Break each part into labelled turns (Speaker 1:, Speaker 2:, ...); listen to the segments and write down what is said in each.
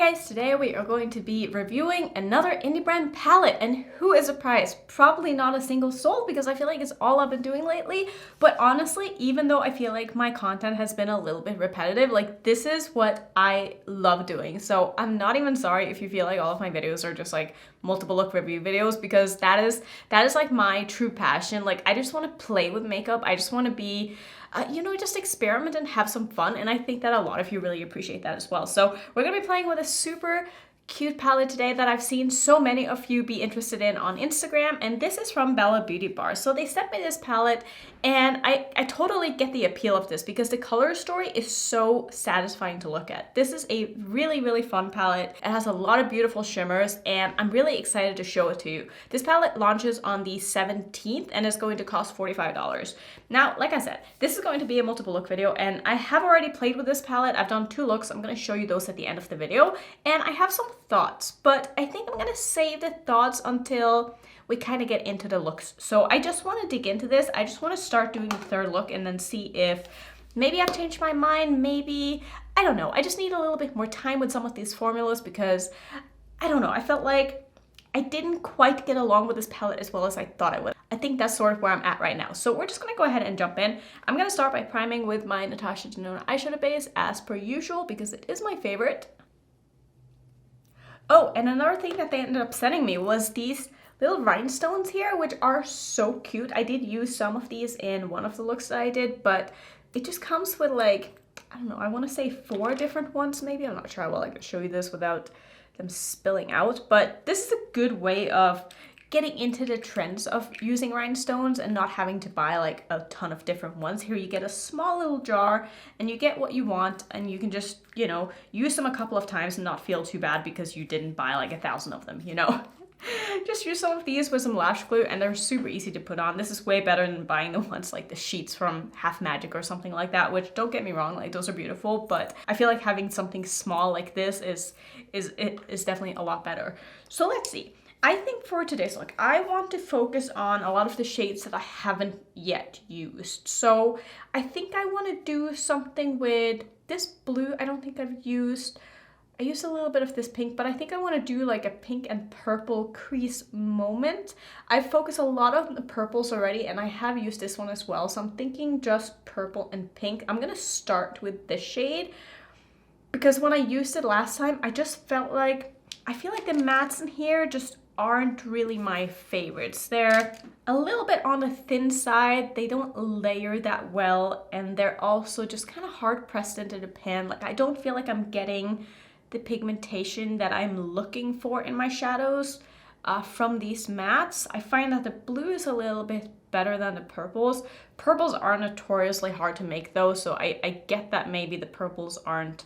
Speaker 1: guys, today we are going to be reviewing another indie brand palette, and who is surprised? Probably not a single soul because I feel like it's all I've been doing lately, but honestly, even though I feel like my content has been a little bit repetitive, like this is what I love doing. So I'm not even sorry if you feel like all of my videos are just like multiple look review videos, because that is like my true passion. Like I just want to play with makeup. I just want to be just experiment and have some fun, and I think that a lot of you really appreciate that as well. So we're gonna be playing with a super cute palette today that I've seen so many of you be interested in on Instagram, and this is from Bella Beaute Bar. So they sent me this palette, and I totally get the appeal of this because the color story is so satisfying to look at. This is a really, really fun palette. It has a lot of beautiful shimmers, and I'm really excited to show it to you. This palette launches on the 17th and is going to cost $45. Now, like I said, this is going to be a multiple look video, and I have already played with this palette. I've done 2 looks. I'm going to show you those at the end of the video, and I have some thoughts, but I think I'm going to save the thoughts until we kind of get into the looks. So I just want to dig into this. I just want to start doing the 3rd look and then see if maybe I've changed my mind. Maybe, I don't know. I just need a little bit more time with some of these formulas because, I don't know, I felt like I didn't quite get along with this palette as well as I thought I would. I think that's sort of where I'm at right now. So we're just going to go ahead and jump in. I'm going to start by priming with my Natasha Denona eyeshadow base as per usual because it is my favorite. Oh, and another thing that they ended up sending me was these little rhinestones here, which are so cute. I did use some of these in one of the looks that I did, but it just comes with like, I don't know, I want to say 4 different ones maybe. I'm not sure how well I can show you this without them spilling out, but this is a good way of getting into the trends of using rhinestones and not having to buy like a ton of different ones. Here you get a small little jar and you get what you want, and you can just, use them a couple of times and not feel too bad because you didn't buy like 1,000 of them, Just use some of these with some lash glue, and they're super easy to put on. This is way better than buying the ones like the sheets from Half Magic or something like that, which, don't get me wrong, like those are beautiful, but I feel like having something small like this is definitely a lot better. So let's see. I think for today's look, I want to focus on a lot of the shades that I haven't yet used. So I think I want to do something with this blue. I don't think I've used. I used a little bit of this pink, but I think I want to do like a pink and purple crease moment. I've focused a lot on the purples already, and I have used this one as well. So I'm thinking just purple and pink. I'm going to start with this shade because when I used it last time, I just felt like, I feel like the mattes in here just aren't really my favorites. They're a little bit on the thin side. They don't layer that well, and they're also just kind of hard pressed into the pan. Like I don't feel like I'm getting the pigmentation that I'm looking for in my shadows from these mattes. I find that the blue is a little bit better than the purples. Purples are notoriously hard to make though, so I get that maybe the purples aren't,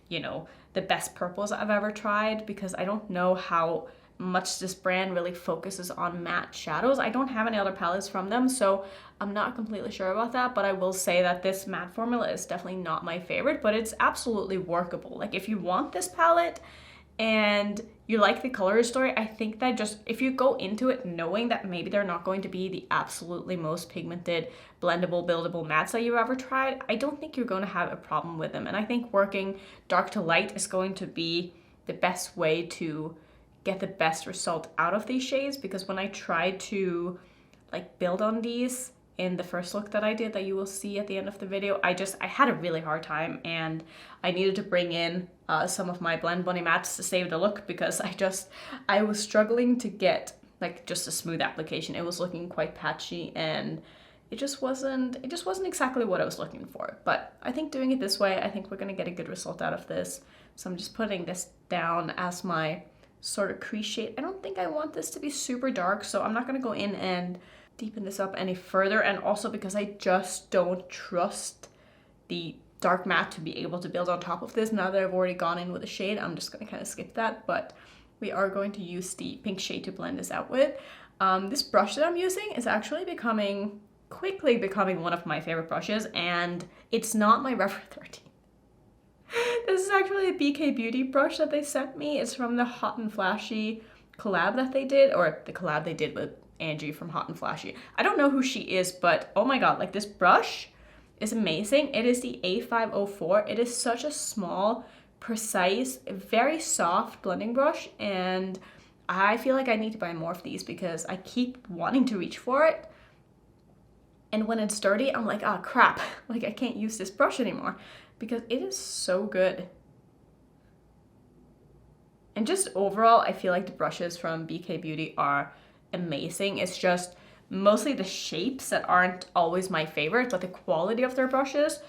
Speaker 1: the best purples I've ever tried, because I don't know how much this brand really focuses on matte shadows. I don't have any other palettes from them, so I'm not completely sure about that, but I will say that this matte formula is definitely not my favorite, but it's absolutely workable. Like if you want this palette and you like the color story, I think that just if you go into it knowing that maybe they're not going to be the absolutely most pigmented, blendable, buildable mattes that you've ever tried, I don't think you're going to have a problem with them. And I think working dark to light is going to be the best way to get the best result out of these shades, because when I tried to like build on these in the first look that I did that you will see at the end of the video, I had a really hard time, and I needed to bring in some of my Blendbunny mattes to save the look because I was struggling to get like just a smooth application. It was looking quite patchy, and it just wasn't exactly what I was looking for. But I think doing it this way, I think we're gonna get a good result out of this. So I'm just putting this down as my sort of crease shade. I don't think I want this to be super dark, so I'm not going to go in and deepen this up any further, and also because I just don't trust the dark matte to be able to build on top of this. Now that I've already gone in with a shade, I'm just going to kind of skip that, but we are going to use the pink shade to blend this out with. This brush that I'm using is actually quickly becoming one of my favorite brushes, and it's not my Rephr 13. This is actually a BK Beauty brush that they sent me. It's from the Hot and Flashy collab that they did, or the collab they did with Angie from Hot and Flashy. I don't know who she is, but oh my god, like this brush is amazing. It is the A504. It is such a small, precise, very soft blending brush, and I feel like I need to buy more of these because I keep wanting to reach for it. And when it's dirty, I'm like, oh crap, like I can't use this brush anymore because it is so good. And just overall, I feel like the brushes from BK Beauty are amazing. It's just mostly the shapes that aren't always my favorite, but the quality of their brushes,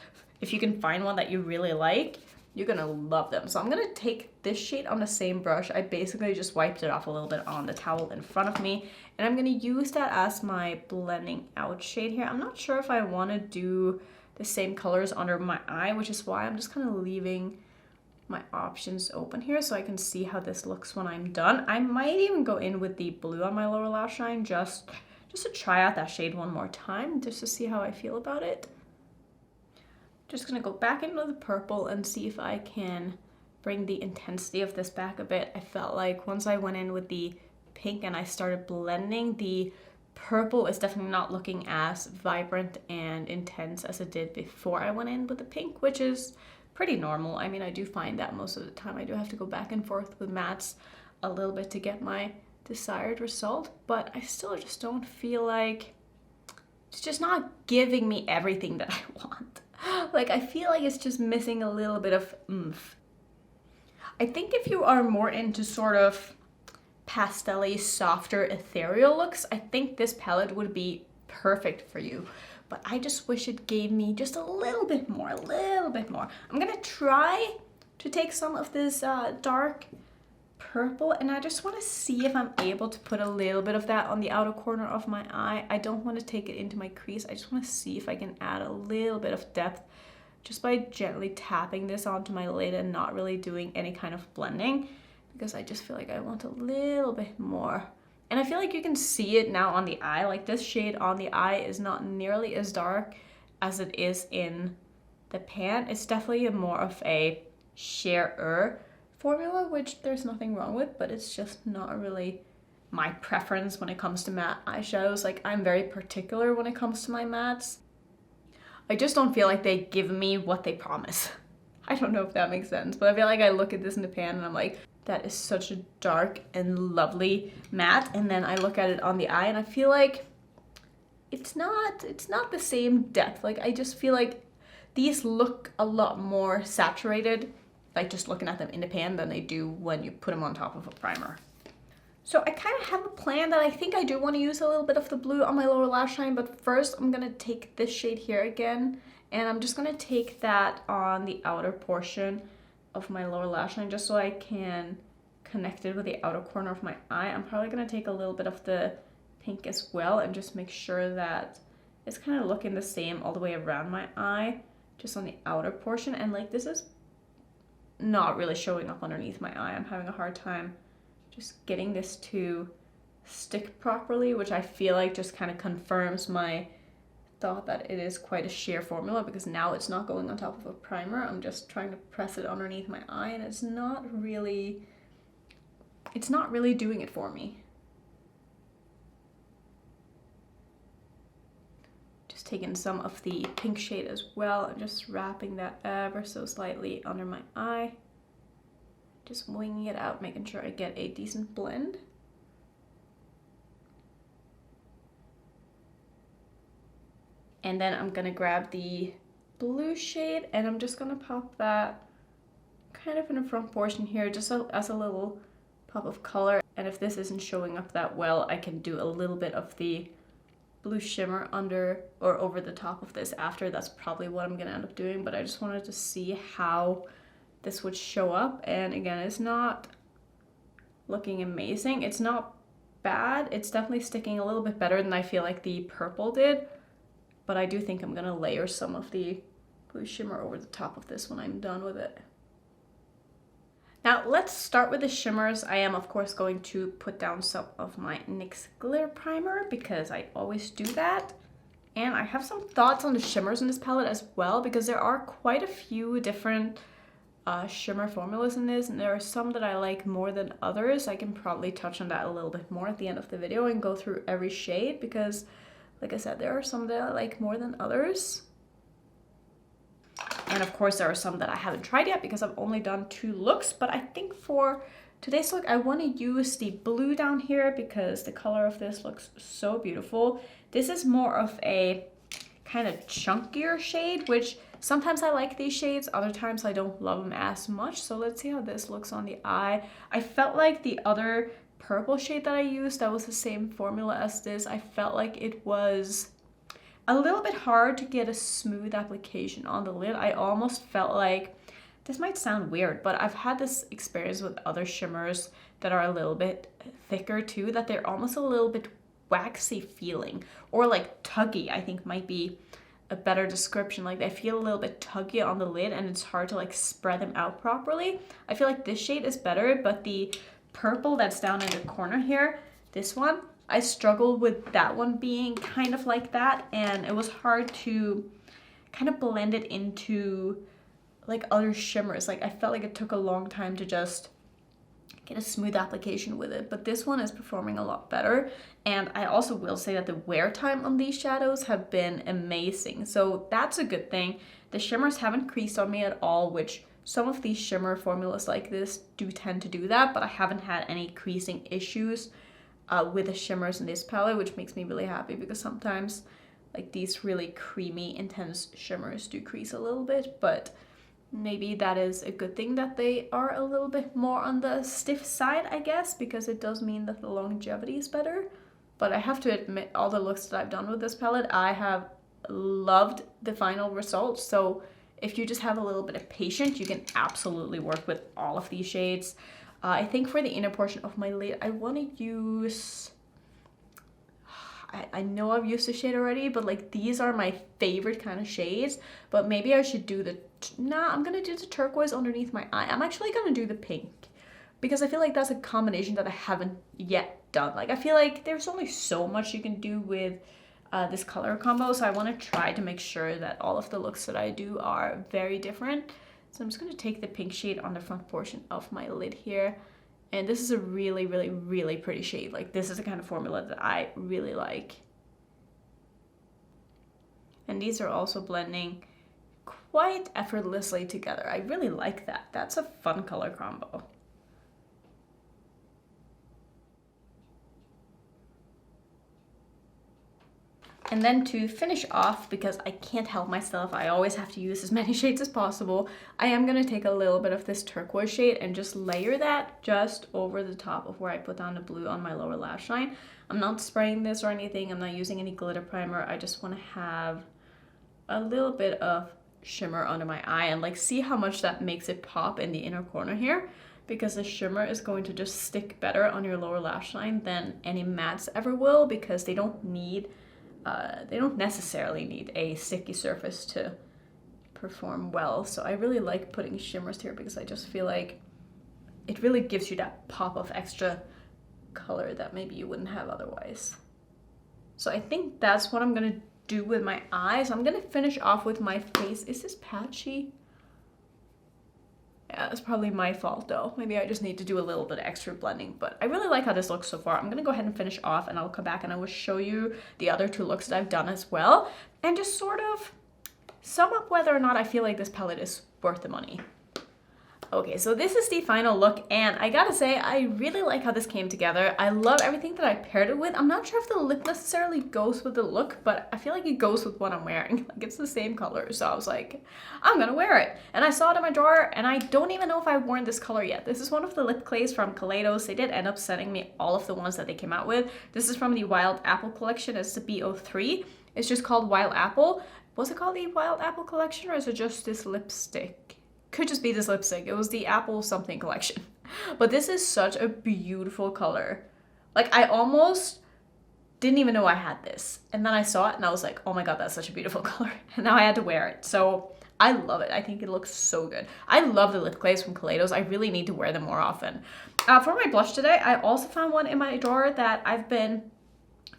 Speaker 1: if you can find one that you really like, you're gonna love them. So I'm gonna take this shade on the same brush. I basically just wiped it off a little bit on the towel in front of me, and I'm gonna use that as my blending out shade here. I'm not sure if I wanna do the same colors under my eye, which is why I'm just kind of leaving my options open here so I can see how this looks when I'm done. I might even go in with the blue on my lower lash line just to try out that shade one more time, just to see how I feel about it. Just gonna go back into the purple and see if I can bring the intensity of this back a bit. I felt like once I went in with the pink and I started blending, the purple is definitely not looking as vibrant and intense as it did before I went in with the pink, which is pretty normal. I mean, I do find that most of the time I do have to go back and forth with mattes a little bit to get my desired result, but I still just don't feel like it's just not giving me everything that I want. Like, I feel like it's just missing a little bit of oomph. I think if you are more into sort of pastel-y, softer, ethereal looks, I think this palette would be perfect for you. But I just wish it gave me just a little bit more, a little bit more. I'm gonna try to take some of this dark purple, and I just wanna see if I'm able to put a little bit of that on the outer corner of my eye. I don't wanna take it into my crease. I just wanna see if I can add a little bit of depth just by gently tapping this onto my lid and not really doing any kind of blending, because I just feel like I want a little bit more. And I feel like you can see it now on the eye. Like, this shade on the eye is not nearly as dark as it is in the pan. It's definitely more of a sheer formula, which there's nothing wrong with, but it's just not really my preference when it comes to matte eyeshadows. Like, I'm very particular when it comes to my mattes. I just don't feel like they give me what they promise. I don't know if that makes sense, but I feel like I look at this in the pan and I'm like, that is such a dark and lovely matte, and then I look at it on the eye and I feel like it's not the same depth. Like, I just feel like these look a lot more saturated, like just looking at them in the pan, than they do when you put them on top of a primer. So I kind of have a plan that I think I do want to use a little bit of the blue on my lower lash line, but first I'm gonna take this shade here again, and I'm just gonna take that on the outer portion of my lower lash line just so I can connect it with the outer corner of my eye. I'm probably gonna take a little bit of the pink as well and just make sure that it's kind of looking the same all the way around my eye, just on the outer portion. And like, this is not really showing up underneath my eye. I'm having a hard time just getting this to stick properly, which I feel like just kind of confirms my thought that it is quite a sheer formula, because now it's not going on top of a primer. I'm just trying to press it underneath my eye, and it's not really doing it for me. Just taking some of the pink shade as well and just wrapping that ever so slightly under my eye. Just winging it out, making sure I get a decent blend. And then I'm gonna grab the blue shade and I'm just gonna pop that kind of in the front portion here, just as a little pop of color. And if this isn't showing up that well, I can do a little bit of the blue shimmer under or over the top of this after. That's probably what I'm gonna end up doing, but I just wanted to see how this would show up. And again, it's not looking amazing. It's not bad. It's definitely sticking a little bit better than I feel like the purple did. But I do think I'm gonna layer some of the blue shimmer over the top of this when I'm done with it. Now let's start with the shimmers. I am of course going to put down some of my NYX glitter primer because I always do that. And I have some thoughts on the shimmers in this palette as well, because there are quite a few different shimmer formulas in this, and there are some that I like more than others. I can probably touch on that a little bit more at the end of the video and go through every shade, because like I said, there are some that I like more than others. And of course, there are some that I haven't tried yet because I've only done 2 looks. But I think for today's look, I want to use the blue down here because the color of this looks so beautiful. This is more of a kind of chunkier shade, which sometimes I like these shades, other times I don't love them as much. So let's see how this looks on the eye. I felt like the other purple shade that I used, that was the same formula as this, I felt like it was a little bit hard to get a smooth application on the lid. I almost felt like, this might sound weird, but I've had this experience with other shimmers that are a little bit thicker too, that they're almost a little bit waxy feeling, or like tuggy, I think might be a better description. Like they feel a little bit tuggy on the lid and it's hard to like spread them out properly. I feel like this shade is better, but the purple that's down in the corner here, this one, I struggled with that one being kind of like that, and it was hard to kind of blend it into like other shimmers. Like I felt like it took a long time to just get a smooth application with it, but this one is performing a lot better. And I also will say that the wear time on these shadows have been amazing, so that's a good thing. The shimmers haven't creased on me at all, which some of these shimmer formulas like this do tend to do that, but I haven't had any creasing issues with the shimmers in this palette, which makes me really happy because sometimes like these really creamy intense shimmers do crease a little bit, but maybe that is a good thing that they are a little bit more on the stiff side, I guess, because it does mean that the longevity is better. But I have to admit, all the looks that I've done with this palette, I have loved the final results. So if you just have a little bit of patience, you can absolutely work with all of these shades. I think for the inner portion of my lid, I want to use, I know I've used the shade already, but like these are my favorite kind of shades. But maybe I should do the, I'm going to do the turquoise underneath my eye. I'm actually going to do the pink because I feel like that's a combination that I haven't yet done. Like I feel like there's only so much you can do with this color combo, so I want to try to make sure that all of the looks that I do are very different. So I'm just going to take the pink shade on the front portion of my lid here, and this is a really, really, really pretty shade. Like this is the kind of formula that I really like. And these are also blending quite effortlessly together. I really like that. That's a fun color combo. And then to finish off, because I can't help myself, I always have to use as many shades as possible, I am going to take a little bit of this turquoise shade and just layer that just over the top of where I put down the blue on my lower lash line. I'm not spraying this or anything, I'm not using any glitter primer, I just want to have a little bit of shimmer under my eye and like see how much that makes it pop in the inner corner here, because the shimmer is going to just stick better on your lower lash line than any mattes ever will, because they don't necessarily need a sticky surface to perform well. So I really like putting shimmers here because I just feel like it really gives you that pop of extra color that maybe you wouldn't have otherwise. So I think that's what I'm gonna do with my eyes. I'm gonna finish off with my face. Is this patchy? Yeah, that's probably my fault though. Maybe I just need to do a little bit of extra blending, but I really like how this looks so far. I'm gonna go ahead and finish off and I'll come back and I will show you the other 2 looks that I've done as well, and just sort of sum up whether or not I feel like this palette is worth the money. Okay, so this is the final look, and I gotta say, I really like how this came together. I love everything that I paired it with. I'm not sure if the lip necessarily goes with the look, but I feel like it goes with what I'm wearing. Like, it's the same color, so I was like, I'm gonna wear it. And I saw it in my drawer, and I don't even know if I've worn this color yet. This is one of the lip clays from Kaleidos. They did end up sending me all of the ones that they came out with. This is from the Wild Apple collection. It's the B03. It's just called Wild Apple. Was it called the Wild Apple collection, or is it just this lipstick? Could just be this lipstick. It was the Apple something collection. But this is such a beautiful color. Like, I almost didn't even know I had this. And then I saw it and I was like, oh my god, that's such a beautiful color. And now I had to wear it. So I love it. I think it looks so good. I love the lip glaze from Kaleidos. I really need to wear them more often. For my blush today, I also found one in my drawer that I've been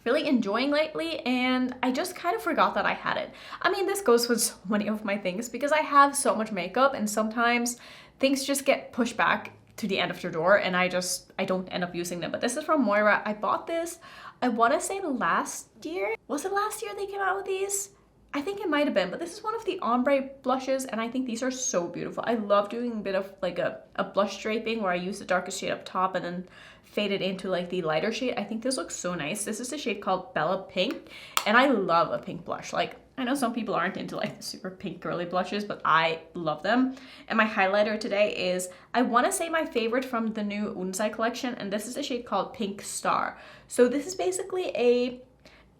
Speaker 1: really enjoying lately, and I just kind of forgot that I had it. I mean, this goes with so many of my things because I have so much makeup, and sometimes things just get pushed back to the end of the drawer and I don't end up using them. But this is from Moira. I bought this, I want to say last year. Was it last year they came out with these? I think it might have been, but this is one of the ombre blushes, and I think these are so beautiful. I love doing a bit of like a blush draping where I use the darkest shade up top and then fade it into like the lighter shade. I think this looks so nice. This is a shade called Bella Pink, and I love a pink blush. Like, I know some people aren't into like the super pink girly blushes, but I love them. And my highlighter today is, I want to say my favorite from the new Unsai collection, and this is a shade called Pink Star. So this is basically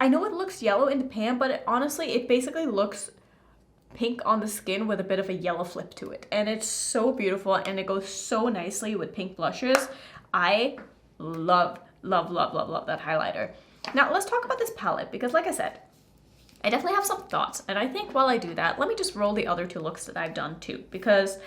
Speaker 1: I know it looks yellow in the pan, but honestly, it basically looks pink on the skin with a bit of a yellow flip to it. And it's so beautiful, and it goes so nicely with pink blushes. I love, love, love, love, love that highlighter. Now, let's talk about this palette, because like I said, I definitely have some thoughts. And I think while I do that, let me just roll the other two looks that I've done too, because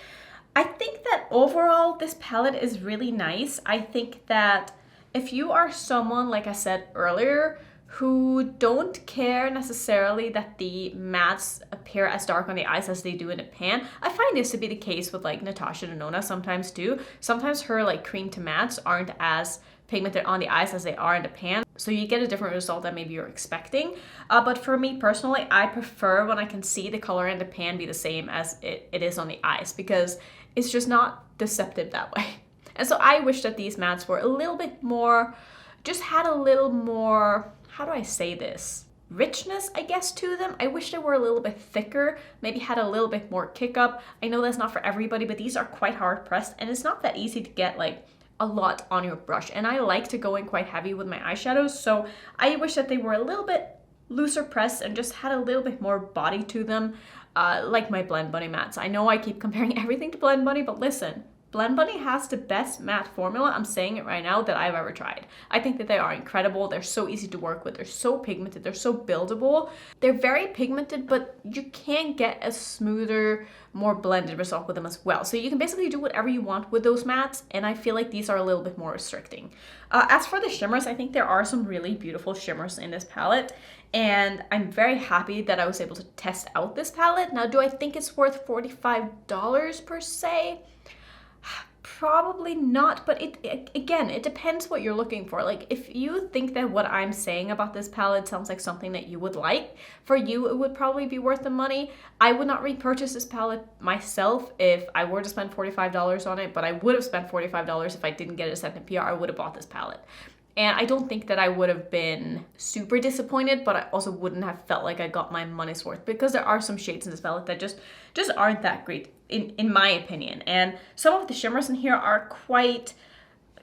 Speaker 1: I think that overall, this palette is really nice. I think that if you are someone, like I said earlier, who don't care necessarily that the mattes appear as dark on the eyes as they do in a pan. I find this to be the case with like Natasha Denona sometimes too. Sometimes her like cream to mattes aren't as pigmented on the eyes as they are in the pan. So you get a different result than maybe you're expecting. But for me personally, I prefer when I can see the color in the pan be the same as it is on the eyes, because it's just not deceptive that way. And so I wish that these mattes were a little bit more, just had a little more, how do I say this? Richness, I guess, to them. I wish they were a little bit thicker, maybe had a little bit more kick up. I know that's not for everybody, but these are quite hard pressed, and it's not that easy to get like a lot on your brush. And I like to go in quite heavy with my eyeshadows, so I wish that they were a little bit looser pressed and just had a little bit more body to them, like my Blendbunny mattes. I know I keep comparing everything to Blendbunny, but listen, Blendbunny has the best matte formula, I'm saying it right now, that I've ever tried. I think that they are incredible. They're so easy to work with. They're so pigmented. They're so buildable. They're very pigmented, but you can get a smoother, more blended result with them as well. So you can basically do whatever you want with those mattes, and I feel like these are a little bit more restricting. As for the shimmers, I think there are some really beautiful shimmers in this palette, and I'm very happy that I was able to test out this palette. Now, do I think it's worth $45 per se? Probably not, but again, it depends what you're looking for. Like, if you think that what I'm saying about this palette sounds like something that you would like, for you it would probably be worth the money. I would not repurchase this palette myself if I were to spend $45 on it, but I would have spent $45 if I didn't get it sent in PR. I would have bought this palette. And I don't think that I would have been super disappointed, but I also wouldn't have felt like I got my money's worth, because there are some shades in this palette that just aren't that great, in my opinion. And some of the shimmers in here are quite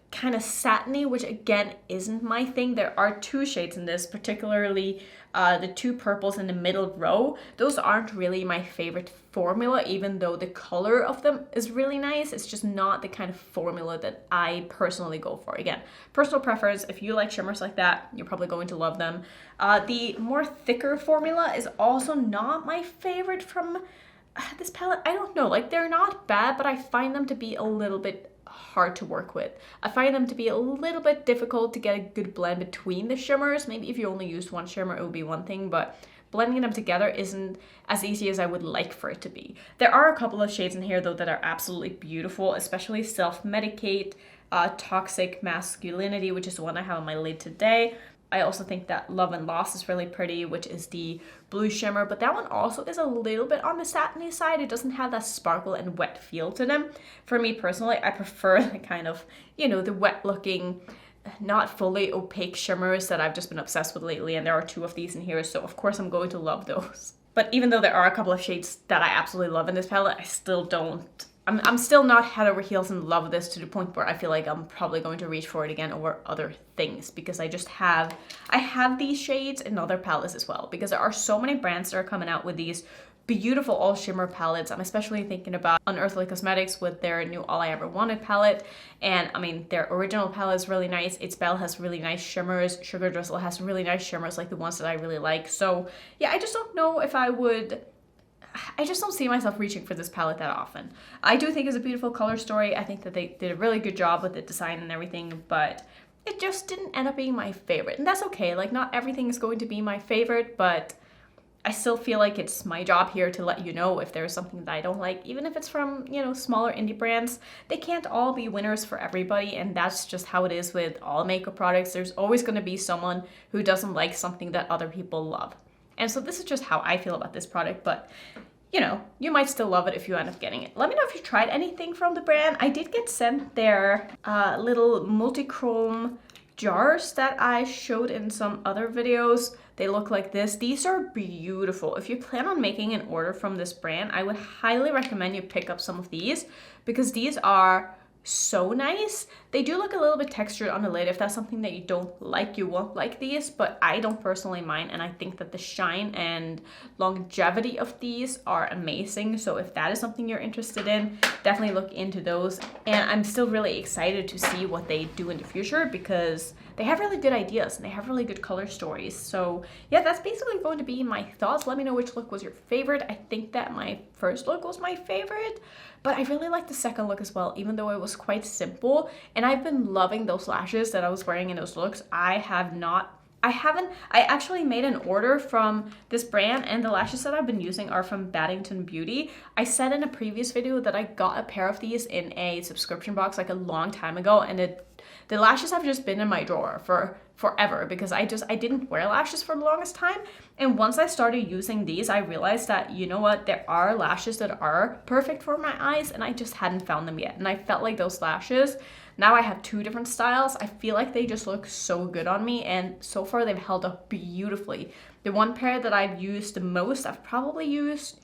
Speaker 1: kind of satiny, which again isn't my thing. There are two shades in this, particularly the two purples in the middle row. Those aren't really my favorite formula, even though the color of them is really nice. It's just not the kind of formula that I personally go for. Again, personal preference. If you like shimmers like that, you're probably going to love them. The more thicker formula is also not my favorite from this palette. I don't know, like, they're not bad, but I find them to be a little bit hard to work with. I find them to be a little bit difficult to get a good blend between the shimmers. Maybe if you only used one shimmer, it would be one thing, but blending them together isn't as easy as I would like for it to be. There are a couple of shades in here though that are absolutely beautiful, especially Self-Medicate, Toxic Masculinity, which is the one I have on my lid today. I also think that Love and Loss is really pretty, which is the blue shimmer, but that one also is a little bit on the satiny side. It doesn't have that sparkle and wet feel to them. For me personally, I prefer the kind of, you know, the wet looking, not fully opaque shimmers that I've just been obsessed with lately, and there are two of these in here, so of course I'm going to love those. But even though there are a couple of shades that I absolutely love in this palette, I still don't, I'm still not head over heels in love with this, to the point where I feel like I'm probably going to reach for it again over other things, because I have these shades in other palettes as well, because there are so many brands that are coming out with these beautiful all shimmer palettes. I'm especially thinking about Unearthly Cosmetics with their new All I Ever Wanted palette, and I mean, their original palette is really nice. It's Belle has really nice shimmers. Sugar Drizzle has really nice shimmers, like the ones that I really like. So yeah, I just don't know if I just don't see myself reaching for this palette that often. I do think it's a beautiful color story. I think that they did a really good job with the design and everything, but it just didn't end up being my favorite. And that's okay. Like, not everything is going to be my favorite, but I still feel like it's my job here to let you know if there's something that I don't like, even if it's from, you know, smaller indie brands. They can't all be winners for everybody, and that's just how it is with all makeup products. There's always going to be someone who doesn't like something that other people love. And so this is just how I feel about this product, but you know, you might still love it if you end up getting it. Let me know if you tried anything from the brand. I did get sent their little multi-chrome jars that I showed in some other videos. They look like this. These are beautiful. If you plan on making an order from this brand, I would highly recommend you pick up some of these because these are so nice. They do look a little bit textured on the lid. If that's something that you don't like, you won't like these, but I don't personally mind, and I think that the shine and longevity of these are amazing. So if that is something you're interested in, definitely look into those. And I'm still really excited to see what they do in the future because they have really good ideas and they have really good color stories. So yeah, that's basically going to be my thoughts. Let me know which look was your favorite. I think that my first look was my favorite, but I really liked the second look as well, even though it was quite simple. And I've been loving those lashes that I was wearing in those looks. I actually made an order from this brand, and the lashes that I've been using are from Battington Beauty. I said in a previous video that I got a pair of these in a subscription box like a long time ago, and the lashes have just been in my drawer for forever because I didn't wear lashes for the longest time. And once I started using these, I realized that, you know what, there are lashes that are perfect for my eyes and I just hadn't found them yet. And I felt like those lashes, now I have two different styles. I feel like they just look so good on me, and so far they've held up beautifully. The one pair that I've used the most, I've probably used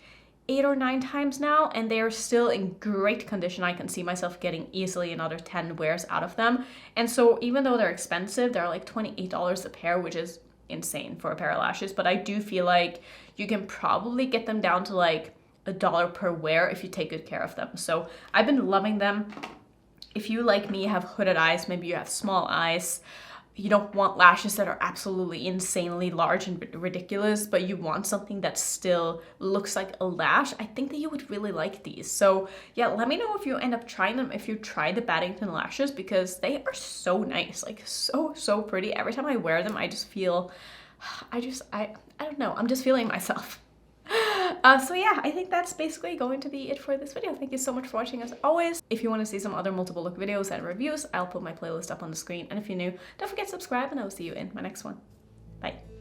Speaker 1: 8 or 9 times now, and they are still in great condition. I can see myself getting easily another 10 wears out of them. And so even though they're expensive, they're like $28 a pair, which is insane for a pair of lashes, but I do feel like you can probably get them down to like $1 per wear if you take good care of them. So I've been loving them. If you, like me, have hooded eyes, maybe you have small eyes, you don't want lashes that are absolutely insanely large and ridiculous, but you want something that still looks like a lash, I think that you would really like these. So yeah, let me know if you end up trying them, if you try the Battington lashes, because they are so nice, like so pretty. Every time I wear them, I just feel, I don't know, I'm just feeling myself. So yeah, I think that's basically going to be it for this video. Thank you so much for watching as always. If you want to see some other multiple look videos and reviews, I'll put my playlist up on the screen. And if you're new, don't forget to subscribe, and I will see you in my next one. Bye.